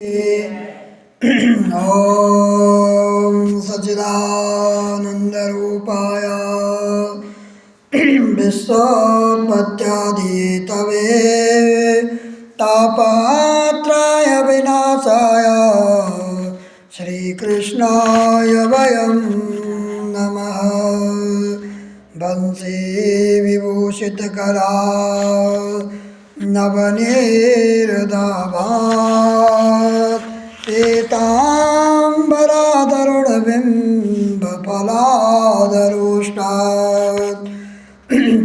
ॐ सच्चिदानन्दरूपाय विश्वोत्पत्त्यादिहेतवे तापत्रय विनाशाय श्रीकृष्णाय वयं नमः। वंशी विभूषितकरा नवनीरदाभात् पीताम्बरादरुणबिम्बफलादरुष्टात्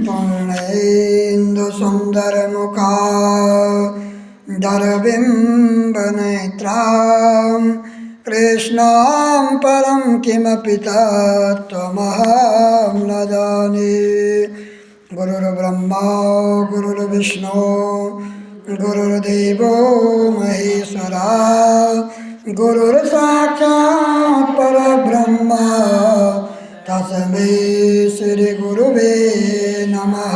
पूर्णेन्दुसुन्दरमुखा दरबिम्बनेत्रां कृष्णां परं किमपि तत्त्वमहं न जाने। गुरुर्ब्रह्मा गुरुर्विष्णु गुरुर्देवो महेश्वरा गुरुर्साक्षात् परब्रह्म तस्मै श्रीगुरुवे नमः।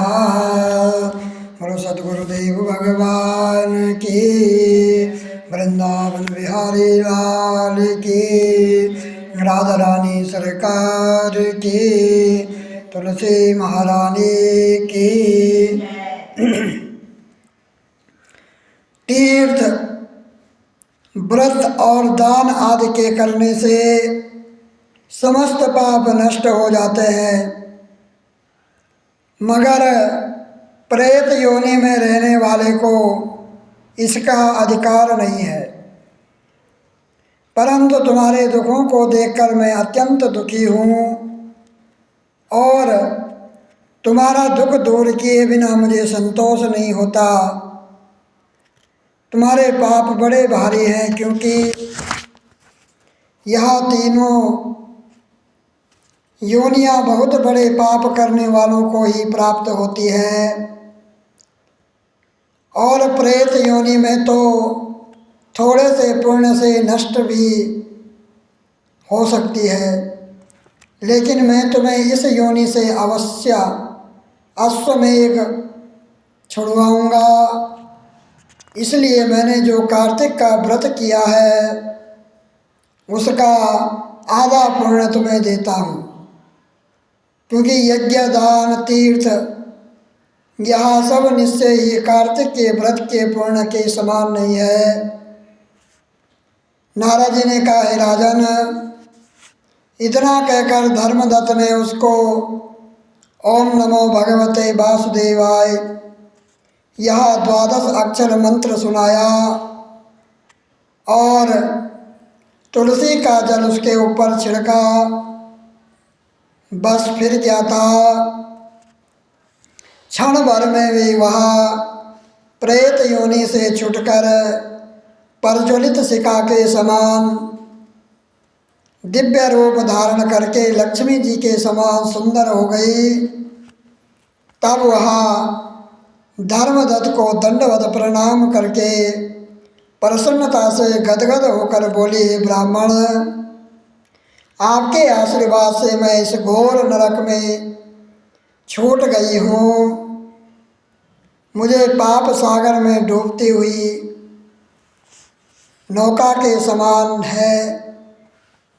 बोलो सद्गुरुदेव भगवान की, वृंदावन बिहारी लाल की, राधा रानी सरकार की, तुलसी महारानी की। तीर्थ व्रत और दान आदि के करने से समस्त पाप नष्ट हो जाते हैं, मगर प्रेत योनि में रहने वाले को इसका अधिकार नहीं है। परंतु तुम्हारे दुखों को देखकर मैं अत्यंत दुखी हूँ और तुम्हारा दुख दूर किए बिना मुझे संतोष नहीं होता। तुम्हारे पाप बड़े भारी हैं, क्योंकि यह तीनों योनियाँ बहुत बड़े पाप करने वालों को ही प्राप्त होती है। और प्रेत योनि में तो थोड़े से पुण्य से नष्ट भी हो सकती है, लेकिन मैं तुम्हें इस योनि से अवश्य अश्वमेघ छुड़वाऊँगा। इसलिए मैंने जो कार्तिक का व्रत किया है उसका आधा पुण्य तुम्हें देता हूँ, क्योंकि यज्ञ दान तीर्थ यह सब निश्चय ही कार्तिक के व्रत के पुण्य के समान नहीं है। नारद जी ने कहा, हे राजन, इतना कहकर धर्मदत्त ने उसको ओम नमो भगवते वासुदेवाय यह 12 अक्षर मंत्र सुनाया और तुलसी का जल उसके ऊपर छिड़का। बस फिर क्या था, क्षण भर में भी वह प्रेत योनि से छूटकर प्रज्वलित शिखा के समान दिव्य रूप धारण करके लक्ष्मी जी के समान सुंदर हो गई। तब वह धर्मदत्त को दंडवत प्रणाम करके प्रसन्नता से गदगद होकर बोली, हे ब्राह्मण, आपके आशीर्वाद से मैं इस घोर नरक में छूट गई हूँ। मुझे पाप सागर में डूबती हुई नौका के समान है,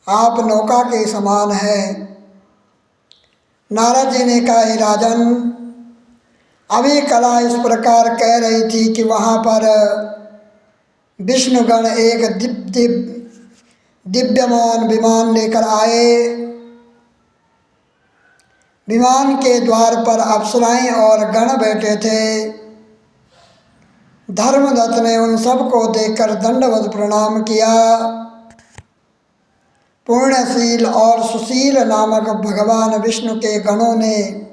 आप नौका के समान है। नारद जी ने कहा, हे राजन, अभी कला इस प्रकार कह रही थी कि वहाँ पर विष्णुगण एक दिव्यमान विमान लेकर आए। विमान के द्वार पर अप्सराएं और गण बैठे थे। धर्मदत्त ने उन सबको देखकर दंडवत प्रणाम किया। पुण्यशील और सुशील नामक भगवान विष्णु के गणों ने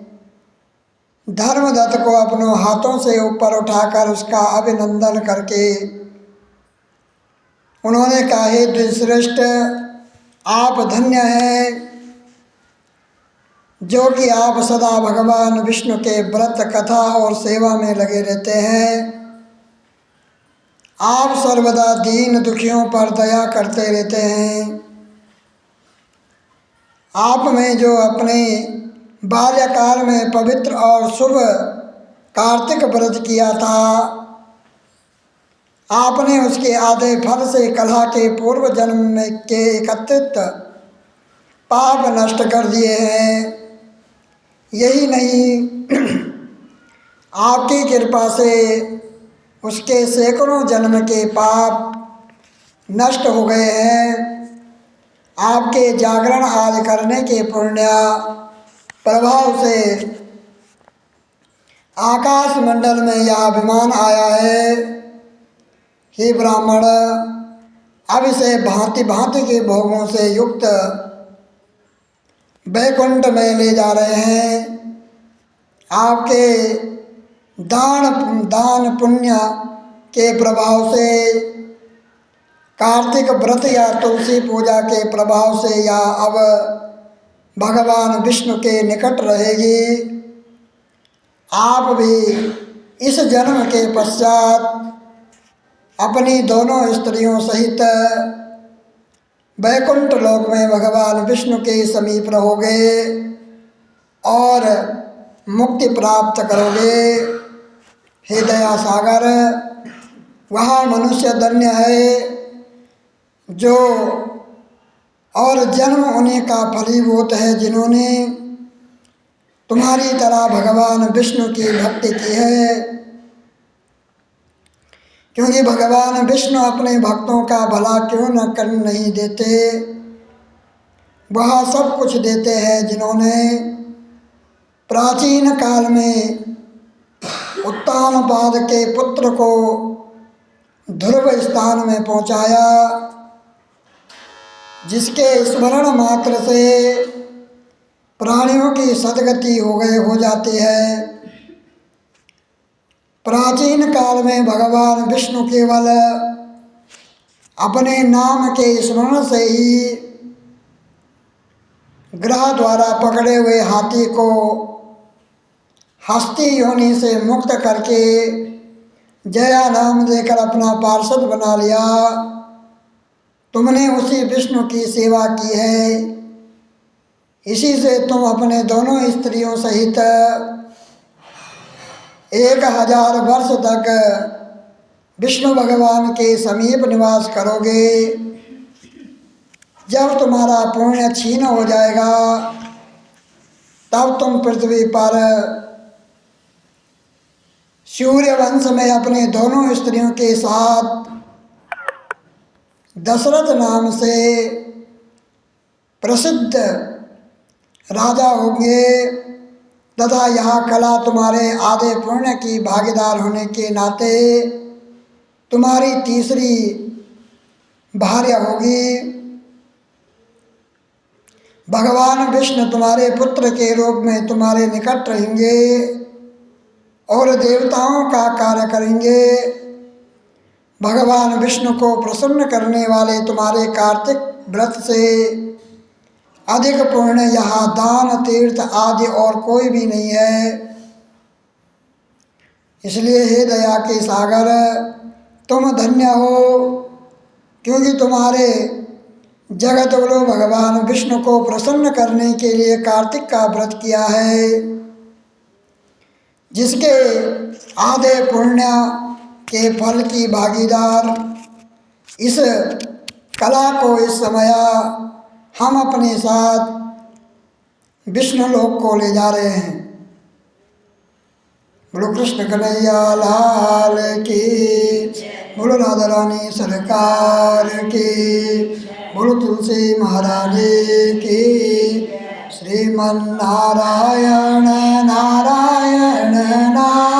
धर्मदत्त को अपनों हाथों से ऊपर उठाकर उसका अभिनंदन करके उन्होंने कहा, हे द्विश्रेष्ठ, आप धन्य हैं जो कि आप सदा भगवान विष्णु के व्रत कथा और सेवा में लगे रहते हैं। आप सर्वदा दीन दुखियों पर दया करते रहते हैं। आप में जो अपने बाल्यकाल में पवित्र और शुभ कार्तिक व्रत किया था, आपने उसके आधे फल से कलह के पूर्व जन्म में के एकत्रित पाप नष्ट कर दिए हैं। यही नहीं, आपकी कृपा से उसके सैकड़ों जन्म के पाप नष्ट हो गए हैं। आपके जागरण आदि करने के पुण्य प्रभाव से आकाश मंडल में यह अभिमान आया है, हे ब्राह्मण, अब इसे भांति भांति के भोगों से युक्त वैकुंठ में ले जा रहे हैं। आपके दान पुण्य के प्रभाव से, कार्तिक व्रत या तुलसी पूजा के प्रभाव से या अब भगवान विष्णु के निकट रहेगी। आप भी इस जन्म के पश्चात अपनी दोनों स्त्रियों सहित वैकुंठ लोक में भगवान विष्णु के समीप रहोगे और मुक्ति प्राप्त करोगे। हे दया सागर, वह मनुष्य धन्य है जो और जन्म उन्हीं का फलीभूत है जिन्होंने तुम्हारी तरह भगवान विष्णु की भक्ति की है, क्योंकि भगवान विष्णु अपने भक्तों का भला क्यों न कर नहीं देते। वह सब कुछ देते हैं जिन्होंने प्राचीन काल में उत्तानपाद के पुत्र को ध्रुव स्थान में पहुंचाया, जिसके स्मरण मात्र से प्राणियों की सदगति हो जाती है। प्राचीन काल में भगवान विष्णु केवल अपने नाम के स्मरण से ही ग्रह द्वारा पकड़े हुए हाथी को हस्ती योनि से मुक्त करके जया नाम देकर अपना पार्षद बना लिया। तुमने उसी विष्णु की सेवा की है, इसी से तुम अपने दोनों स्त्रियों सहित 1000 वर्ष तक विष्णु भगवान के समीप निवास करोगे। जब तुम्हारा पुण्य क्षीण हो जाएगा तब तुम पृथ्वी पर सूर्यवंश में अपने दोनों स्त्रियों के साथ दशरथ नाम से प्रसिद्ध राजा होंगे तथा यह कला तुम्हारे आधे पुण्य की भागीदार होने के नाते तुम्हारी तीसरी भार्या होगी। भगवान विष्णु तुम्हारे पुत्र के रूप में तुम्हारे निकट रहेंगे और देवताओं का कार्य करेंगे। भगवान विष्णु को प्रसन्न करने वाले तुम्हारे कार्तिक व्रत से अधिक पुण्य यहाँ दान तीर्थ आदि और कोई भी नहीं है। इसलिए हे दया के सागर, तुम धन्य हो, क्योंकि तुम्हारे जगत गुरु भगवान विष्णु को प्रसन्न करने के लिए कार्तिक का व्रत किया है, जिसके आधे पुण्य के फल की भागीदार इस कला को इस समय हम अपने साथ विष्णु लोक को ले जा रहे हैं। बोलो कृष्ण कन्हैया लाल की, बोलो राधा रानी सरकार की, बोलो तुलसी महारानी की। श्रीमन नारायण नारायण नारायण।